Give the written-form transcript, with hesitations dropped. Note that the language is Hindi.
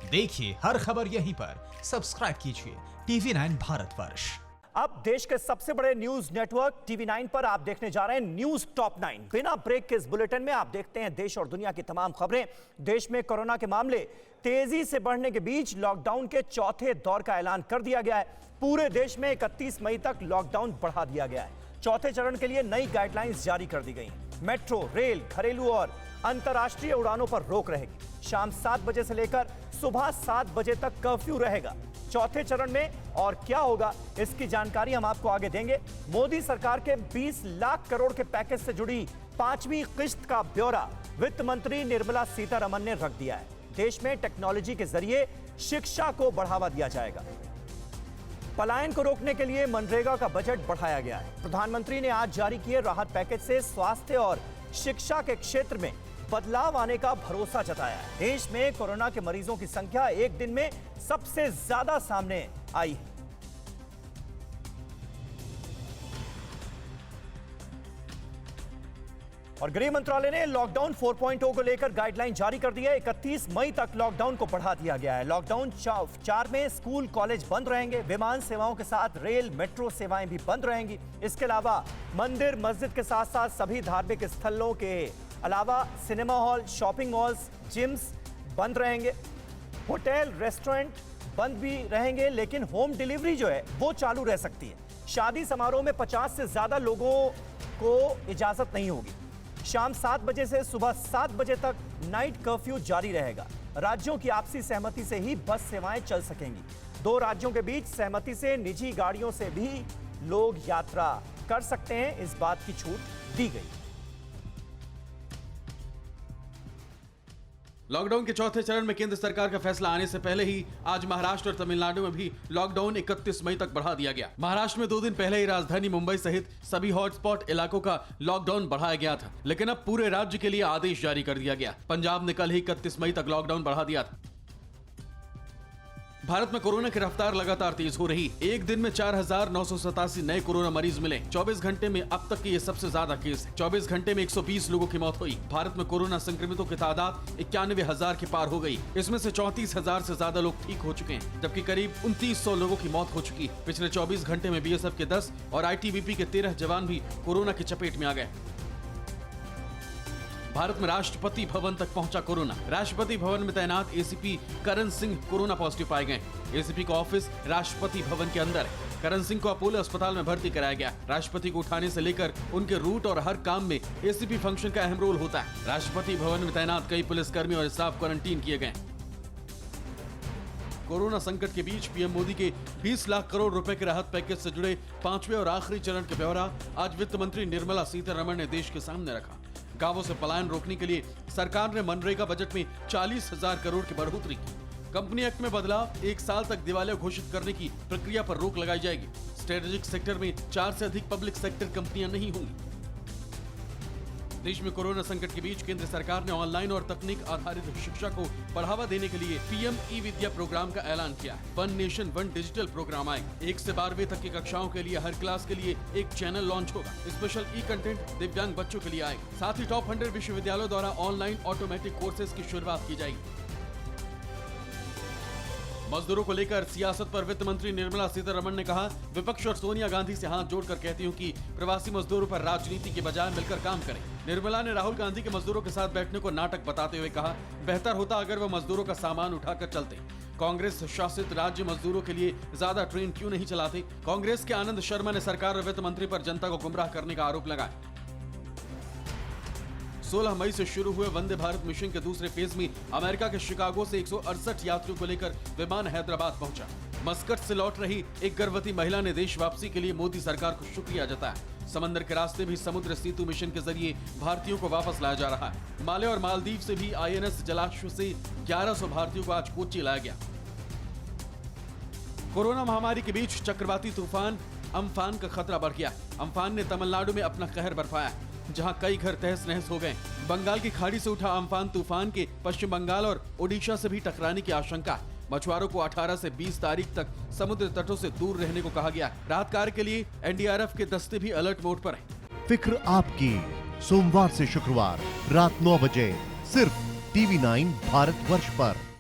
देखिए हर खबर यहीं पर, सब्सक्राइब कीजिए TV9 भारतवर्ष। अब देश के सबसे बड़े न्यूज नेटवर्क TV9 पर आप देखने जा रहे हैं न्यूज टॉप 9। बिना ब्रेक के इस बुलेटिन में आप देखते हैं देश और दुनिया की तमाम खबरें। देश में कोरोना के मामले तेजी से बढ़ने के बीच लॉकडाउन के चौथे दौर का ऐलान कर दिया गया है। पूरे देश में 31 मई तक लॉकडाउन बढ़ा दिया गया है। चौथे चरण के लिए नई गाइडलाइंस जारी कर दी गई। मेट्रो, रेल, घरेलू और अंतर्राष्ट्रीय उड़ानों पर रोक रहेगी। शाम 7 बजे से लेकर सुबह 7 बजे तक कर्फ्यू रहेगा। चौथे चरण में और क्या होगा, इसकी जानकारी हम आपको आगे देंगे। मोदी सरकार के 20 लाख करोड़ के पैकेज से जुड़ी 5वीं किस्त का ब्यौरा वित्त मंत्री निर्मला सीतारमण ने रख दिया है। देश में टेक्नोलॉजी के जरिए शिक्षा को बढ़ावा दिया जाएगा। पलायन को रोकने के लिए मनरेगा का बजट बढ़ाया गया है। प्रधानमंत्री ने आज जारी किए राहत पैकेज से स्वास्थ्य और शिक्षा के क्षेत्र में बदलाव आने का भरोसा जताया है। देश में कोरोना के मरीजों की संख्या एक दिन में सबसे ज्यादा सामने आई है। और गृह मंत्रालय ने लॉकडाउन 4.0 को लेकर गाइडलाइन जारी कर दी है। 31 मई तक लॉकडाउन को बढ़ा दिया गया है। लॉकडाउन 4 में स्कूल, कॉलेज बंद रहेंगे। विमान सेवाओं के साथ रेल, मेट्रो सेवाएं भी बंद रहेंगी। इसके अलावा मंदिर, मस्जिद के साथ साथ सभी धार्मिक स्थलों के अलावा cinema hall, shopping malls, gyms बंद रहेंगे। होटल, रेस्टोरेंट बंद भी रहेंगे, लेकिन होम डिलीवरी जो है वो चालू रह सकती है। शादी समारोह में 50 से ज्यादा लोगों को इजाजत नहीं होगी। शाम 7 बजे से सुबह 7 बजे तक नाइट कर्फ्यू जारी रहेगा। राज्यों की आपसी सहमति से ही बस सेवाएं चल सकेंगी। 2 राज्यों के बीच सहमति से निजी गाड़ियों से भी लोग यात्रा कर सकते हैं। इस बात की छूट दी गई। लॉकडाउन के चौथे चरण में केंद्र सरकार का फैसला आने से पहले ही आज महाराष्ट्र और तमिलनाडु में भी लॉकडाउन 31 मई तक बढ़ा दिया गया। महाराष्ट्र में 2 दिन पहले ही राजधानी मुंबई सहित सभी हॉटस्पॉट इलाकों का लॉकडाउन बढ़ाया गया था, लेकिन अब पूरे राज्य के लिए आदेश जारी कर दिया गया। पंजाब ने कल ही 31 मई तक लॉकडाउन बढ़ा दिया था। भारत में कोरोना की रफ्तार लगातार तेज हो रही। एक दिन में 4,987 नए कोरोना मरीज मिले। 24 घंटे में अब तक के ये सबसे ज्यादा केस है। 24 घंटे में 120 लोगों की मौत हुई। भारत में कोरोना संक्रमितों की तादाद 91,000 के पार हो गई। इसमें से 34,000 से ज्यादा लोग ठीक हो चुके हैं, जबकि करीब 2900 लोगों की मौत हो चुकी। पिछले 24 घंटे में BSF के 10 और ITBP के 13 जवान भी कोरोना की चपेट में आ गए। भारत में राष्ट्रपति भवन तक पहुंचा कोरोना। राष्ट्रपति भवन में तैनात ACP Karan Singh corona positive पाए गए। ACP का ऑफिस राष्ट्रपति भवन के अंदर है। करण सिंह को अपोलो अस्पताल में भर्ती कराया गया। राष्ट्रपति को उठाने से लेकर उनके रूट और हर काम में ACP फंक्शन का अहम रोल होता है। राष्ट्रपति भवन में तैनात कई पुलिसकर्मी और स्टाफ क्वारंटीन किए गए। कोरोना संकट के बीच पीएम मोदी के 20 लाख करोड़ रुपए के राहत पैकेज से जुड़े 5वें और आखिरी चरण के ब्यौरा आज वित्त मंत्री निर्मला सीतारमण ने देश के सामने रखा। गांवों से पलायन रोकने के लिए सरकार ने मनरेगा बजट में 40,000 करोड़ की बढ़ोतरी की। कंपनी एक्ट में बदलाव, 1 साल तक दिवालिया घोषित करने की प्रक्रिया पर रोक लगाई जाएगी। स्ट्रेटेजिक सेक्टर में 4 से अधिक पब्लिक सेक्टर कंपनियां नहीं होंगी। देश में कोरोना संकट के बीच केंद्र सरकार ने ऑनलाइन और तकनीक आधारित शिक्षा को बढ़ावा देने के लिए PM ई-विद्या प्रोग्राम का ऐलान किया है। 1 नेशन 1 डिजिटल प्रोग्राम आएगा। 1 से 12वीं तक की कक्षाओं के लिए हर क्लास के लिए एक चैनल लॉन्च होगा। स्पेशल कंटेंट दिव्यांग बच्चों के लिए आएगा। साथ ही टॉप 100 विश्वविद्यालयों द्वारा ऑनलाइन ऑटोमेटिक कोर्सेज की शुरुआत की जाएगी। मजदूरों को लेकर सियासत पर वित्त मंत्री निर्मला सीतारमण ने कहा, विपक्ष और सोनिया गांधी से हाथ जोड़कर कहती हूं कि प्रवासी मजदूरों पर राजनीति के बजाय मिलकर काम करें। निर्मला ने राहुल गांधी के मजदूरों के साथ बैठने को नाटक बताते हुए कहा, बेहतर होता अगर वो मजदूरों का सामान उठाकर चलते। कांग्रेस शासित राज्य मजदूरों के लिए ज्यादा ट्रेन क्यों नहीं चलाते? कांग्रेस के आनंद शर्मा ने सरकार और वित्त मंत्री पर जनता को गुमराह करने का आरोप लगाया। 16 मई से शुरू हुए वंदे भारत मिशन के दूसरे फेज में अमेरिका के शिकागो से 168 यात्रियों को लेकर विमान हैदराबाद पहुंचा। मस्कट से लौट रही एक गर्भवती महिला ने देश वापसी के लिए मोदी सरकार को शुक्रिया जताया। समंदर के रास्ते भी समुद्र सेतु मिशन के जरिए भारतीयों को वापस लाया जा रहा है। माले और मालदीव से भी INS जलाश्व से 1100 भारतीयों को आज कोच्चि लाया गया। कोरोना महामारी के बीच चक्रवाती तूफान अम्फान का खतरा बढ़ गया। अम्फान ने तमिलनाडु में अपना कहर बरपाया, जहां कई घर तहस नहस हो गए। बंगाल की खाड़ी से उठा अम्फान तूफान के पश्चिम बंगाल और ओडिशा से भी टकराने की आशंका है। मछुआरों को 18 से 20 तारीख तक समुद्र तटों से दूर रहने को कहा गया है। राहत कार्य के लिए NDRF के दस्ते भी अलर्ट मोड पर हैं। फिक्र आपकी, सोमवार से शुक्रवार रात 9 बजे सिर्फ TV9 भारतवर्ष पर।